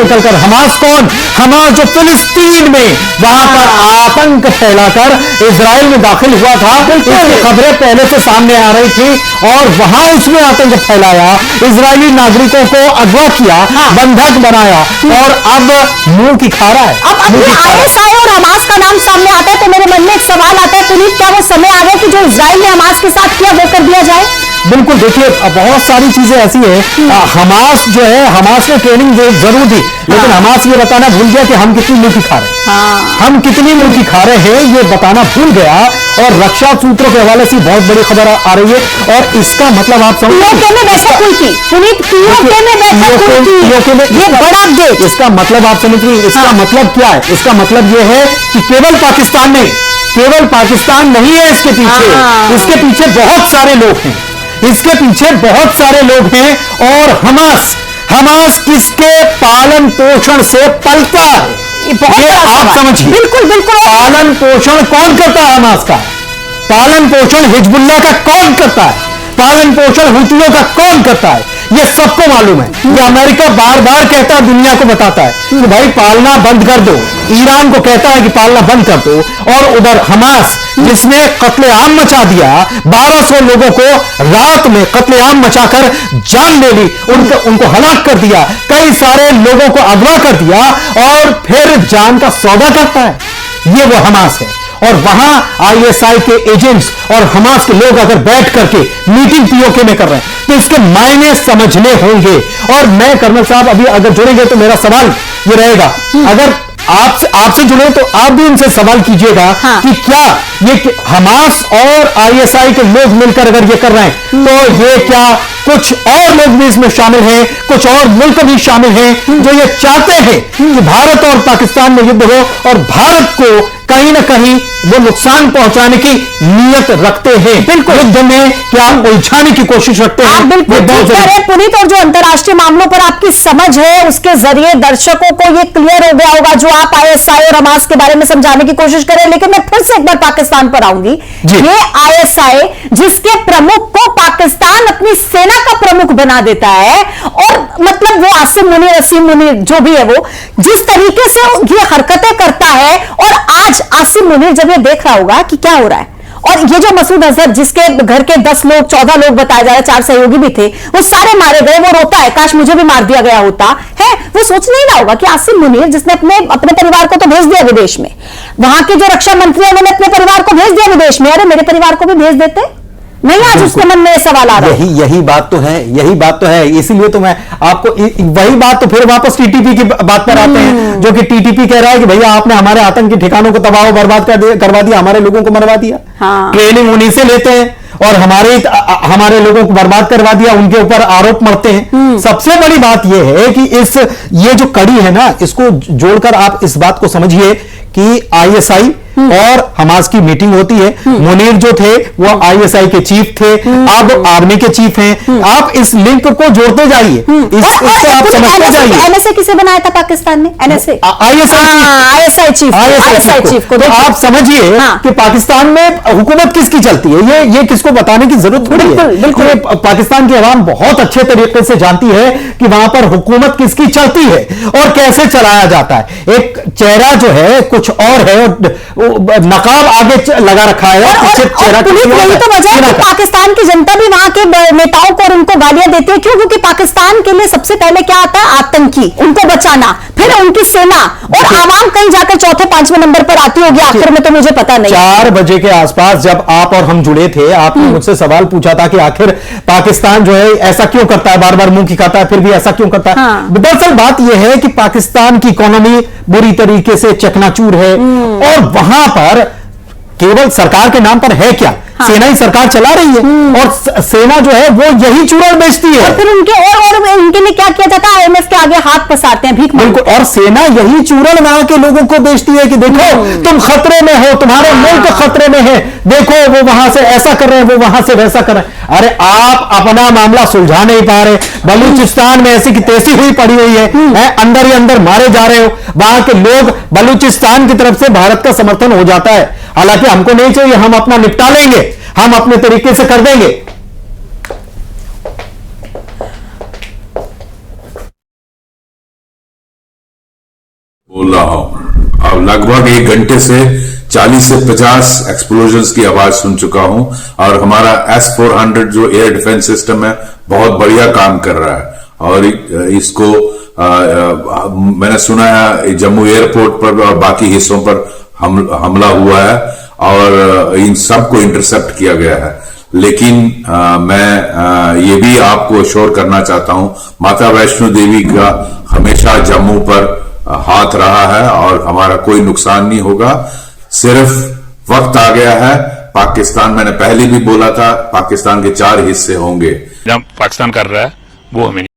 निकलकर, हमास कौन? हमास जो फिलिस्तीन में वहां पर आतंक फैलाकर इजराइल में दाखिल हुआ था, इसकी खबरें पहले से सामने आ रही थी और वहां उसने आतंक फैलाया, इजरायली नागरिकों को अगवा किया, बंधक बनाया और अब मुंह की खा रहा है। अब ये आईएसआई और हमास का नाम सामने आता है तो मेरे मन में एक सवाल आता है, पुनीत, क्या वो समय आ गया कि जो इजराइल ने हमास के साथ किया वो कर दिया जाए? बिल्कुल, देखिए बहुत सारी चीजें ऐसी है, हमास जो है, हमास ने ट्रेनिंग जरूर दी, लेकिन हमास ये बताना भूल गया कि हम कितनी मुल्की खा रहे हैं। हम कितनी मुल्की खा रहे हैं ये बताना भूल गया। और रक्षा सूत्रों के हवाले से बहुत बड़ी खबर आ रही है और इसका मतलब आप समझ, इसका मतलब आप समझ रही, इसका मतलब क्या है? इसका मतलब ये है कि केवल पाकिस्तान नहीं, केवल पाकिस्तान नहीं है इसके पीछे, इसके पीछे बहुत सारे लोग हैं, इसके पीछे बहुत सारे लोग हैं। और हमास, हमास किसके पालन पोषण से पलता है, ये आप समझिए। बिल्कुल बिल्कुल, पालन पोषण कौन करता है हमास का? पालन पोषण हिजबुल्लाह का कौन करता है? पालन पोषण हुतियों का कौन करता है? ये सबको मालूम है। ये अमेरिका बार बार कहता है, दुनिया को बताता है कि भाई पालना बंद कर दो, ईरान को कहता है कि पालना बंद कर दो, और उधर हमास जिसने कत्लेआम मचा दिया, 1200 लोगों को रात में कत्लेआम मचाकर जान ले ली, उनको हलाक कर दिया, कई सारे लोगों को अगवा कर दिया और फिर जान का सौदा करता है, ये वो हमास है। और वहां आईएसआई के एजेंट्स और हमास के लोग अगर बैठ करके मीटिंग पीओके में कर रहे हैं तो इसके मायने समझने होंगे। और मैं कर्नल साहब अभी अगर जुड़ेंगे तो मेरा सवाल ये रहेगा, अगर आपसे जुड़े तो आप भी उनसे सवाल कीजिएगा कि क्या ये हमास और आईएसआई के लोग मिलकर अगर ये कर रहे हैं तो ये क्या कुछ और लोग भी इसमें शामिल हैं, कुछ और मुल्क भी शामिल हैं जो ये चाहते हैं कि भारत और पाकिस्तान में युद्ध हो और भारत को कहीं ना कहीं वो नुकसान पहुंचाने की नीयत रखते हैं, बिल्कुल युद्ध में क्या उलझाने की कोशिश रखते हैं। बिल्कुल पुनीत, और जो अंतर्राष्ट्रीय मामलों पर आपकी समझ है उसके जरिए दर्शकों को ये क्लियर हो गया होगा जो आप आईएसआई और हमास के बारे में समझाने की कोशिश करें। लेकिन मैं फिर से एक बार पाकिस्तान पर आऊंगी। ये आईएसआई जिसके प्रमुख को पाकिस्तान अपनी सेना का प्रमुख बना देता है, और मतलब वो आसिम मुनीर, असीम मुनीर जो भी है, वो जिस तरीके से ये हरकतें करता है, और आज आसिम मुनीर जब ये देख रहा होगा कि क्या हो रहा है, और ये जो मसूद अजहर जिसके घर के 10 लोग 14 लोग बताया जा रहा है, 4 सहयोगी भी थे, वो सारे मारे गए, वो रोता है काश मुझे भी मार दिया गया होता है। वो सोच नहीं रहा होगा कि आसिम मुनीर जिसने अपने परिवार को तो भेज दिया विदेश में, वहां के जो रक्षा मंत्री है उन्होंने अपने परिवार को भेज दिया विदेश में, अरे मेरे परिवार को भी भेज देते नहीं, आज उसके मन में सवाल आ रहा है। यही बात तो है, यही बात तो है। इसीलिए तो मैं आपको वही बात तो फिर वापस टीटीपी की बात पर आते हैं, जो कि टीटीपी कह रहा है कि भैया आपने हमारे आतंकी ठिकानों को तबाह बर्बाद करवा दिया, हमारे लोगों को मरवा दिया। ट्रेनिंग उन्हीं से लेते हैं और हमारे लोगों को बर्बाद करवा दिया, उनके ऊपर आरोप मरते हैं। सबसे बड़ी बात यह है कि ये जो कड़ी है ना, इसको जोड़कर आप इस बात को समझिए कि आईएसआई और हमास की मीटिंग होती है। मुनीर जो थे वो आईएसआई के चीफ थे, अब आर्मी के चीफ हैं। आप इस लिंक को जोड़ते जाइए, इसको आप समझते जाइए। एनएसए किसे बनाया था पाकिस्तान ने? एनएसए आईएसआई चीफ को। तो आप समझिए कि पाकिस्तान में हुकूमत किसकी चलती है, ये किसको बताने की जरूरत थोड़ी है। बिल्कुल पाकिस्तान की अवाम बहुत अच्छे तरीके से जानती है कि वहां पर हुकूमत किसकी चलती है और कैसे चलाया जाता है। एक चेहरा जो है कुछ और है, नकाब आगे लगा रखा है, यही तो वजह है कि पाकिस्तान की जनता भी वहां के नेताओं को और उनको गालियां देती है। क्यों? क्योंकि पाकिस्तान के लिए सबसे पहले क्या आता है? आतंकी, उनको बचाना, फिर उनकी सेना, और आवाम कहीं जाकर चौथे 5वें नंबर पर आती होगी आखिर में, तो मुझे पता नहीं। 4 बजे के आसपास जब आप और हम जुड़े थे, आपने मुझसे सवाल पूछा था कि आखिर पाकिस्तान जो है ऐसा क्यों करता है, बार बार मुंह खिलाता है, फिर भी ऐसा क्यों करता है। दरअसल बात यह है कि पाकिस्तान की इकोनॉमी बुरी तरीके से चकनाचूर है और वहां पर केवल सरकार के नाम पर है क्या, सेना ही सरकार चला रही है और सेना जो है वो यही चूरण बेचती है। और फिर उनके लिए क्या किया जाता है? आईएमएफ के आगे हाथ पसारते हैं, भीख मांगते हैं। बिल्कुल, और सेना यही चूरण वहां के लोगों को बेचती है कि देखो तुम खतरे में हो, तुम्हारे मुल्क खतरे में है, देखो वो वहां से ऐसा कर रहे हैं, वो वहां से वैसा कर रहे हैं। अरे आप अपना मामला सुलझा नहीं पा रहे, बलूचिस्तान में ऐसी की तैसी हुई पड़ी हुई है, अंदर ही अंदर मारे जा रहे हो। वहां के लोग, बलूचिस्तान की तरफ से भारत का समर्थन हो जाता है, हालांकि हमको नहीं चाहिए, हम अपना निपटा लेंगे, हम अपने तरीके से कर देंगे। बोल रहा हूं। अब लगभग 1 घंटे से 40 से 50 एक्सप्लोजन्स की आवाज सुन चुका हूं और हमारा S-400 जो एयर डिफेंस सिस्टम है बहुत बढ़िया काम कर रहा है। और इसको मैंने सुना है जम्मू एयरपोर्ट पर और बाकी हिस्सों पर हमला हुआ है और इन सबको इंटरसेप्ट किया गया है। लेकिन मैं ये भी आपको अश्योर करना चाहता हूं, माता वैष्णो देवी का हमेशा जम्मू पर हाथ रहा है और हमारा कोई नुकसान नहीं होगा। सिर्फ वक्त आ गया है। पाकिस्तान, मैंने पहले भी बोला था, पाकिस्तान के 4 हिस्से होंगे। जब पाकिस्तान कर रहा है वो हमें